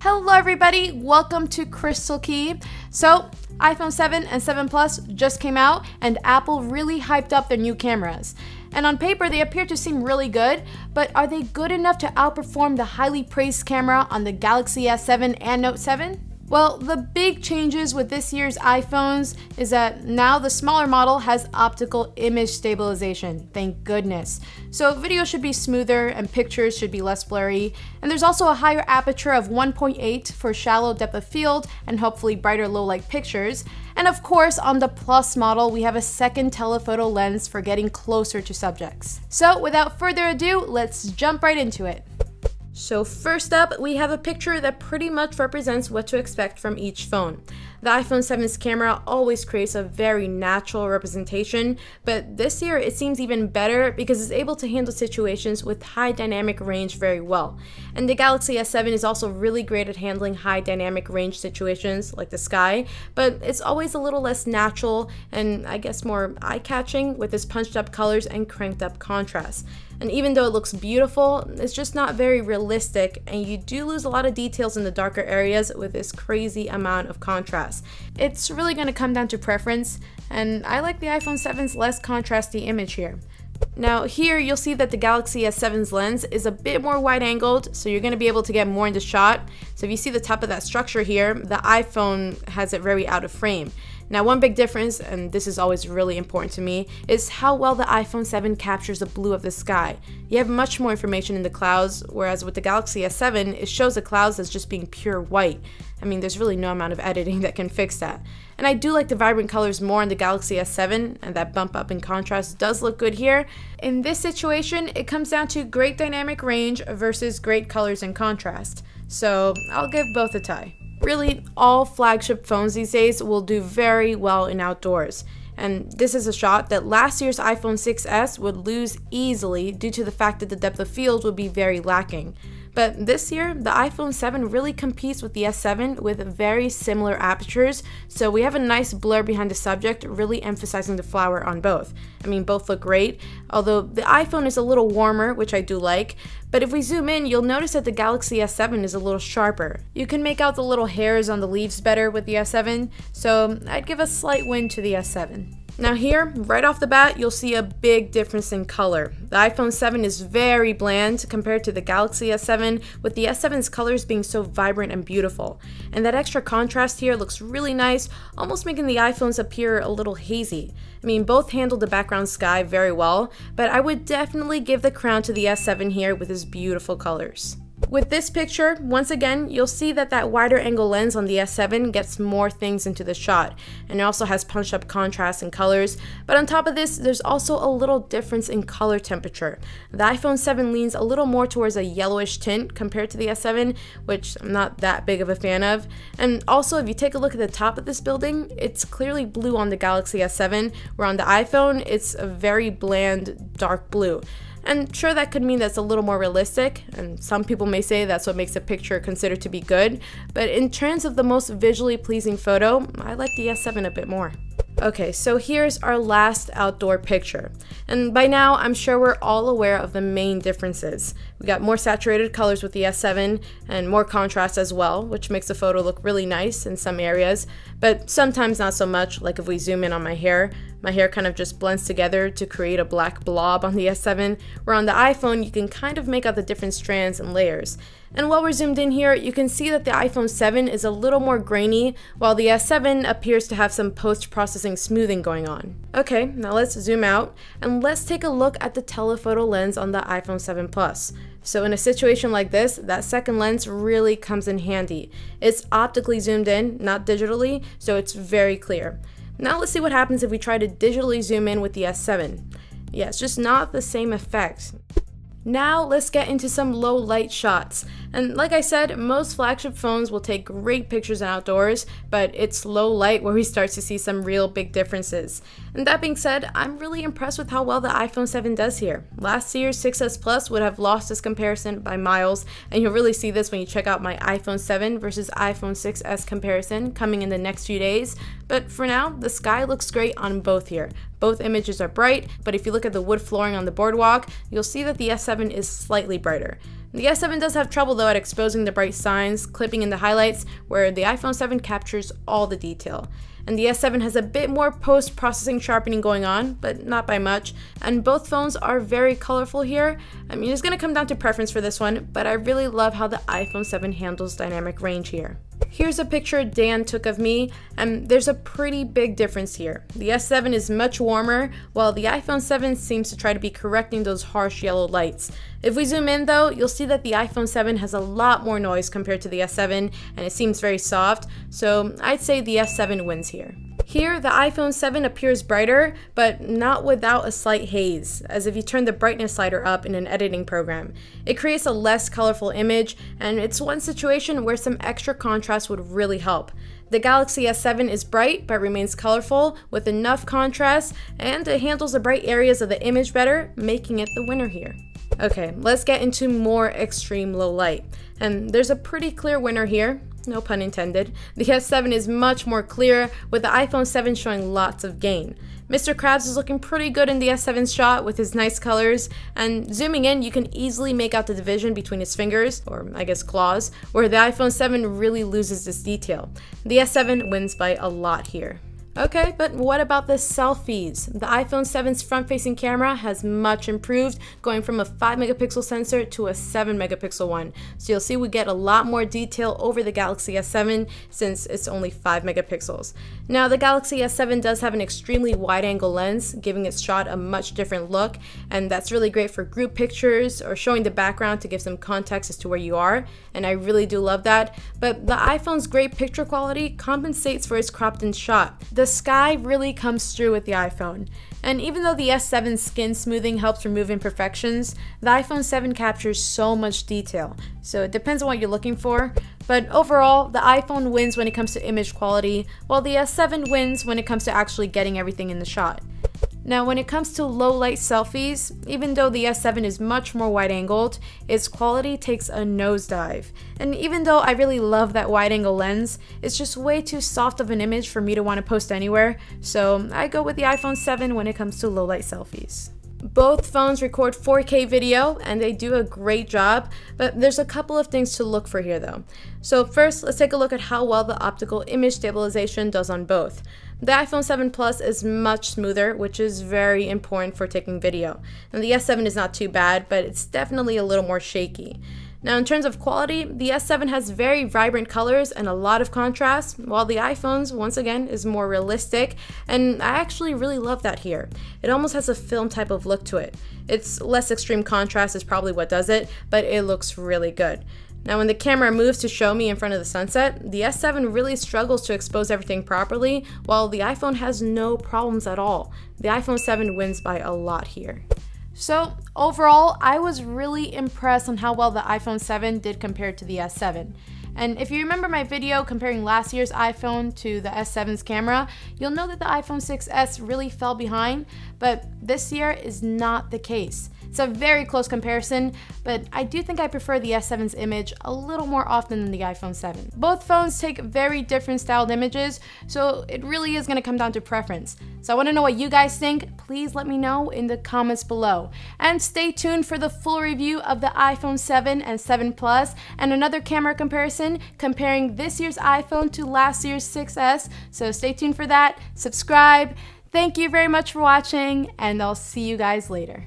Hello everybody, welcome to Crystal Key. So, iPhone 7 and 7 Plus just came out and Apple really hyped up their new cameras. And on paper they appear to seem really good, but are they good enough to outperform the highly praised camera on the Galaxy S7 and Note 7? Well, the big changes with this year's iPhones is that now the smaller model has optical image stabilization, thank goodness. So video should be smoother and pictures should be less blurry. And there's also a higher aperture of 1.8 for shallow depth of field and hopefully brighter low light pictures. And of course, on the Plus model, we have a second telephoto lens for getting closer to subjects. So without further ado, let's jump right into it. So first up, we have a picture that pretty much represents what to expect from each phone. The iPhone 7's camera always creates a very natural representation, but this year it seems even better because it's able to handle situations with high dynamic range very well. And the Galaxy S7 is also really great at handling high dynamic range situations like the sky, but it's always a little less natural and I guess more eye-catching with its punched up colors and cranked up contrast. And even though it looks beautiful, it's just not very realistic, and you do lose a lot of details in the darker areas with this crazy amount of contrast. It's really going to come down to preference, and I like the iPhone 7's less contrasty image here. Now here you'll see that the Galaxy S7's lens is a bit more wide angled, so you're going to be able to get more in the shot. So if you see the top of that structure here, the iPhone has it very out of frame. Now one big difference, and this is always really important to me, is how well the iPhone 7 captures the blue of the sky. You have much more information in the clouds, whereas with the Galaxy S7, it shows the clouds as just being pure white. I mean, there's really no amount of editing that can fix that. And I do like the vibrant colors more in the Galaxy S7, and that bump up in contrast does look good here. In this situation, it comes down to great dynamic range versus great colors and contrast. So I'll give both a tie. Really, all flagship phones these days will do very well in outdoors. And this is a shot that last year's iPhone 6s would lose easily due to the fact that the depth of field would be very lacking. But this year, the iPhone 7 really competes with the S7 with very similar apertures, so we have a nice blur behind the subject, really emphasizing the flower on both. I mean, both look great, although the iPhone is a little warmer, which I do like, but if we zoom in, you'll notice that the Galaxy S7 is a little sharper. You can make out the little hairs on the leaves better with the S7, so I'd give a slight win to the S7. Now here, right off the bat, you'll see a big difference in color. The iPhone 7 is very bland compared to the Galaxy S7, with the S7's colors being so vibrant and beautiful. And that extra contrast here looks really nice, almost making the iPhones appear a little hazy. I mean, both handle the background sky very well, but I would definitely give the crown to the S7 here with its beautiful colors. With this picture, once again, you'll see that wider angle lens on the S7 gets more things into the shot, and it also has punched up contrast and colors, but on top of this, there's also a little difference in color temperature. The iPhone 7 leans a little more towards a yellowish tint compared to the S7, which I'm not that big of a fan of, and also if you take a look at the top of this building, it's clearly blue on the Galaxy S7, where on the iPhone, it's a very bland dark blue. And sure, that could mean that's a little more realistic, and some people may say that's what makes a picture considered to be good, but in terms of the most visually pleasing photo, I like the S7 a bit more. Okay, so here's our last outdoor picture. And by now, I'm sure we're all aware of the main differences. We got more saturated colors with the S7 and more contrast as well, which makes the photo look really nice in some areas, but sometimes not so much, like if we zoom in on my hair kind of just blends together to create a black blob on the S7, where on the iPhone, you can kind of make out the different strands and layers. And while we're zoomed in here, you can see that the iPhone 7 is a little more grainy, while the S7 appears to have some post-processing smoothing going on. Okay, now let's zoom out, and let's take a look at the telephoto lens on the iPhone 7 Plus. So in a situation like this, that second lens really comes in handy. It's optically zoomed in, not digitally, so it's very clear. Now let's see what happens if we try to digitally zoom in with the S7. Yeah, it's just not the same effect. Now let's get into some low light shots. And like I said, most flagship phones will take great pictures outdoors, but it's low light where we start to see some real big differences. And that being said, I'm really impressed with how well the iPhone 7 does here. Last year's 6s Plus would have lost this comparison by miles, and you'll really see this when you check out my iPhone 7 versus iPhone 6s comparison coming in the next few days. But for now, the sky looks great on both here. Both images are bright, but if you look at the wood flooring on the boardwalk, you'll see that the S7 is slightly brighter. The S7 does have trouble though at exposing the bright signs, clipping in the highlights, where the iPhone 7 captures all the detail. And the S7 has a bit more post-processing sharpening going on, but not by much, and both phones are very colorful here. I mean, it's going to come down to preference for this one, but I really love how the iPhone 7 handles dynamic range here. Here's a picture Dan took of me, and there's a pretty big difference here. The S7 is much warmer, while the iPhone 7 seems to try to be correcting those harsh yellow lights. If we zoom in though, you'll see that the iPhone 7 has a lot more noise compared to the S7, and it seems very soft, so I'd say the S7 wins here. Here, the iPhone 7 appears brighter, but not without a slight haze, as if you turn the brightness slider up in an editing program. It creates a less colorful image, and it's one situation where some extra contrast would really help. The Galaxy S7 is bright but remains colorful with enough contrast, and it handles the bright areas of the image better, making it the winner here. Okay, let's get into more extreme low light. And there's a pretty clear winner here. No pun intended. The S7 is much more clear, with the iPhone 7 showing lots of gain. Mr. Krabs is looking pretty good in the S7's shot with his nice colors, and zooming in, you can easily make out the division between his fingers, or I guess claws, where the iPhone 7 really loses this detail. The S7 wins by a lot here. Okay, but what about the selfies? The iPhone 7's front-facing camera has much improved, going from a 5 megapixel sensor to a 7 megapixel one. So you'll see we get a lot more detail over the Galaxy S7 since it's only 5 megapixels. Now the Galaxy S7 does have an extremely wide-angle lens, giving its shot a much different look, and that's really great for group pictures or showing the background to give some context as to where you are, and I really do love that. But the iPhone's great picture quality compensates for its cropped-in shot. The sky really comes through with the iPhone, and even though the S7's skin smoothing helps remove imperfections, the iPhone 7 captures so much detail, so it depends on what you're looking for. But overall, the iPhone wins when it comes to image quality, while the S7 wins when it comes to actually getting everything in the shot. Now, when it comes to low light selfies, even though the S7 is much more wide angled, its quality takes a nosedive. And even though I really love that wide angle lens, it's just way too soft of an image for me to want to post anywhere, so I go with the iPhone 7 when it comes to low light selfies. Both phones record 4K video and they do a great job, but there's a couple of things to look for here though. So first, let's take a look at how well the optical image stabilization does on both. The iPhone 7 Plus is much smoother, which is very important for taking video. And the S7 is not too bad, but it's definitely a little more shaky. Now, in terms of quality, the S7 has very vibrant colors and a lot of contrast, while the iPhone's, once again, is more realistic, and I actually really love that here. It almost has a film type of look to it. Its less extreme contrast is probably what does it, but it looks really good. Now, when the camera moves to show me in front of the sunset, the S7 really struggles to expose everything properly, while the iPhone has no problems at all. The iPhone 7 wins by a lot here. So overall, I was really impressed on how well the iPhone 7 did compared to the S7. And if you remember my video comparing last year's iPhone to the S7's camera, you'll know that the iPhone 6s really fell behind, but this year is not the case. It's a very close comparison, but I do think I prefer the S7's image a little more often than the iPhone 7. Both phones take very different styled images, so it really is going to come down to preference. So I want to know what you guys think. Please let me know in the comments below. And stay tuned for the full review of the iPhone 7 and 7 Plus and another camera comparison comparing this year's iPhone to last year's 6s. So stay tuned for that. Subscribe. Thank you very much for watching, and I'll see you guys later.